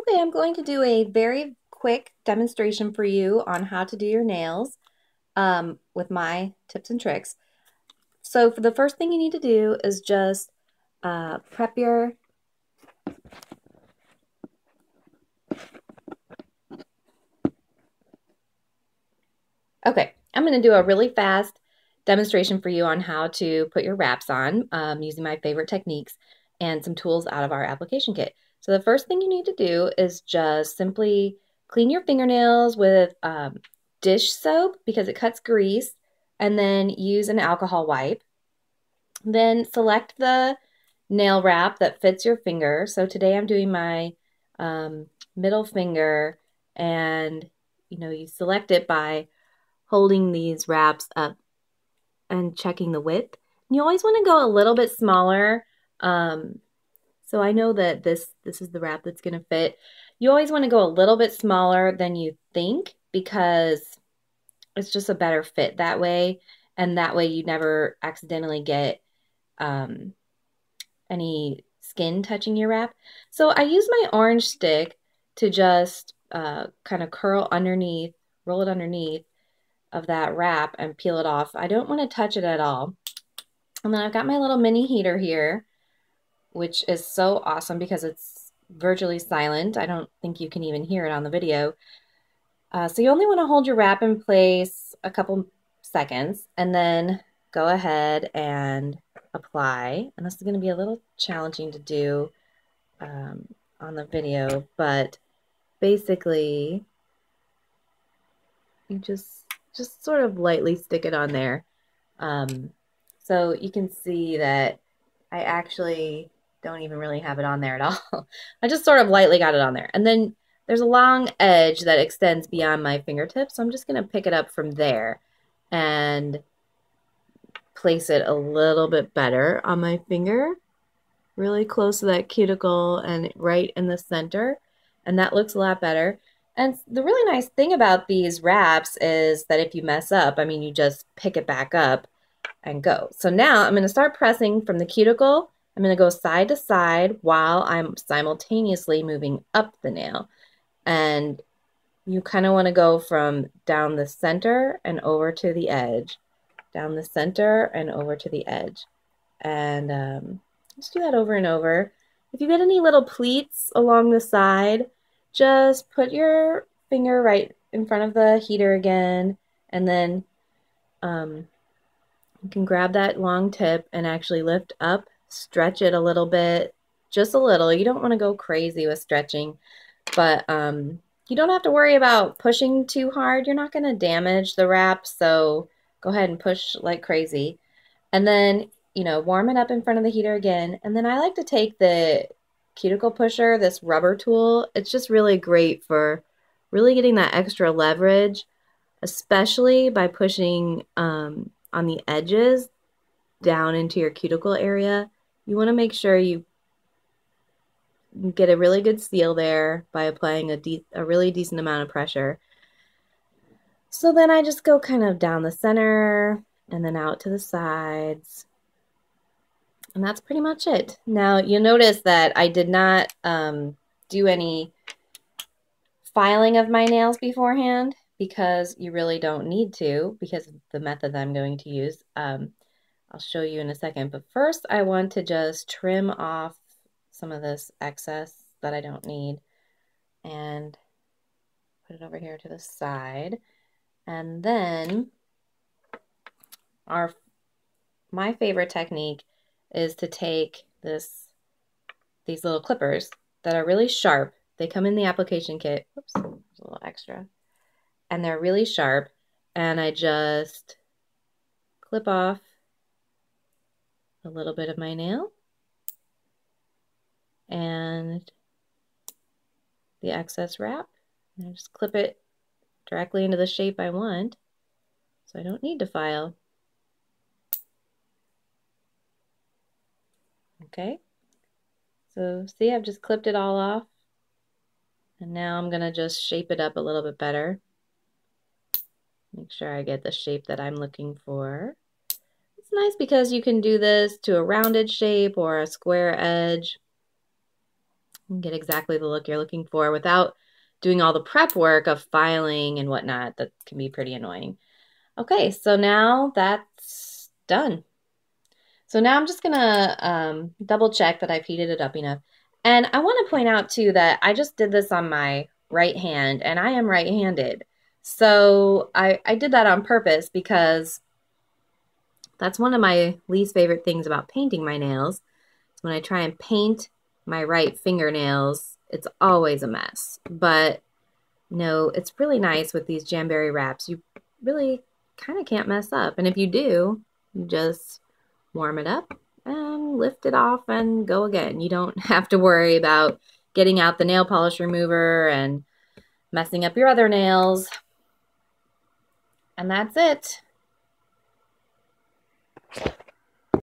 today I'm going to do a very quick demonstration for you on how to do your nails with my tips and tricks. So for the first thing you need to do is just prep your Okay, I'm going to do a really fast demonstration for you on how to put your wraps on using my favorite techniques and some tools out of our application kit. So the first thing you need to do is just simply clean your fingernails with dish soap because it cuts grease, and then use an alcohol wipe. Then select the nail wrap that fits your finger. So today I'm doing my middle finger, and you select it by holding these wraps up and checking the width. You always want to go a little bit smaller. So I know that this is the wrap that's going to fit. You always want to go a little bit smaller than you think because it's just a better fit that way. And that way you never accidentally get any skin touching your wrap. So I use my orange stick to just kind of curl underneath, roll it underneath of that wrap and peel it off. I don't want to touch it at all. And then I've got my little mini heater here, which is so awesome because it's virtually silent. I don't think you can even hear it on the video. So you only want to hold your wrap in place a couple seconds and then go ahead and apply. And this is going to be a little challenging to do on the video, but basically you just sort of lightly stick it on there. So you can see that I actually don't even really have it on there at all. I just sort of lightly got it on there. And then there's a long edge that extends beyond my fingertips, so I'm just going to pick it up from there and place it a little bit better on my finger, really close to that cuticle and right in the center, and that looks a lot better. And the really nice thing about these wraps is that if you mess up, I mean, you just pick it back up and go. So now I'm going to start pressing from the cuticle. I'm going to go side to side while I'm simultaneously moving up the nail. And you kind of want to go from down the center and over to the edge, down the center and over to the edge. And just do that over and over. If you get any little pleats along the side, just put your finger right in front of the heater again, and then you can grab that long tip and actually lift up, stretch it a little bit, just a little. You don't want to go crazy with stretching, but you don't have to worry about pushing too hard. You're not going to damage the wrap, so go ahead and push like crazy. And then, warm it up in front of the heater again. And then I like to take the cuticle pusher, this rubber tool. It's just really great for really getting that extra leverage, especially by pushing on the edges down into your cuticle area. You want to make sure you get a really good seal there by applying a really decent amount of pressure. So then I just go kind of down the center and then out to the sides. And that's pretty much it. Now you'll notice that I did not do any filing of my nails beforehand because you really don't need to because of the method that I'm going to use. I'll show you in a second, but first I want to just trim off some of this excess that I don't need and put it over here to the side. And then my favorite technique is to take these little clippers that are really sharp. They come in the application kit. Oops, there's a little extra. And they're really sharp. And I just clip off a little bit of my nail and the excess wrap. And I just clip it directly into the shape I want, so I don't need to file. Okay, so see, I've just clipped it all off, and now I'm gonna just shape it up a little bit better. Make sure I get the shape that I'm looking for. It's nice because you can do this to a rounded shape or a square edge. and get exactly the look you're looking for without doing all the prep work of filing and whatnot. That can be pretty annoying. Okay, so now that's done. So now I'm just gonna double check that I've heated it up enough. And I want to point out too that I just did this on my right hand and I am right-handed. So I did that on purpose because that's one of my least favorite things about painting my nails. When I try and paint my right fingernails, it's always a mess. But no, it's really nice with these Jamberry wraps. You really kind of can't mess up. And if you do, you just warm it up and lift it off and go again. You don't have to worry about getting out the nail polish remover and messing up your other nails. And that's it.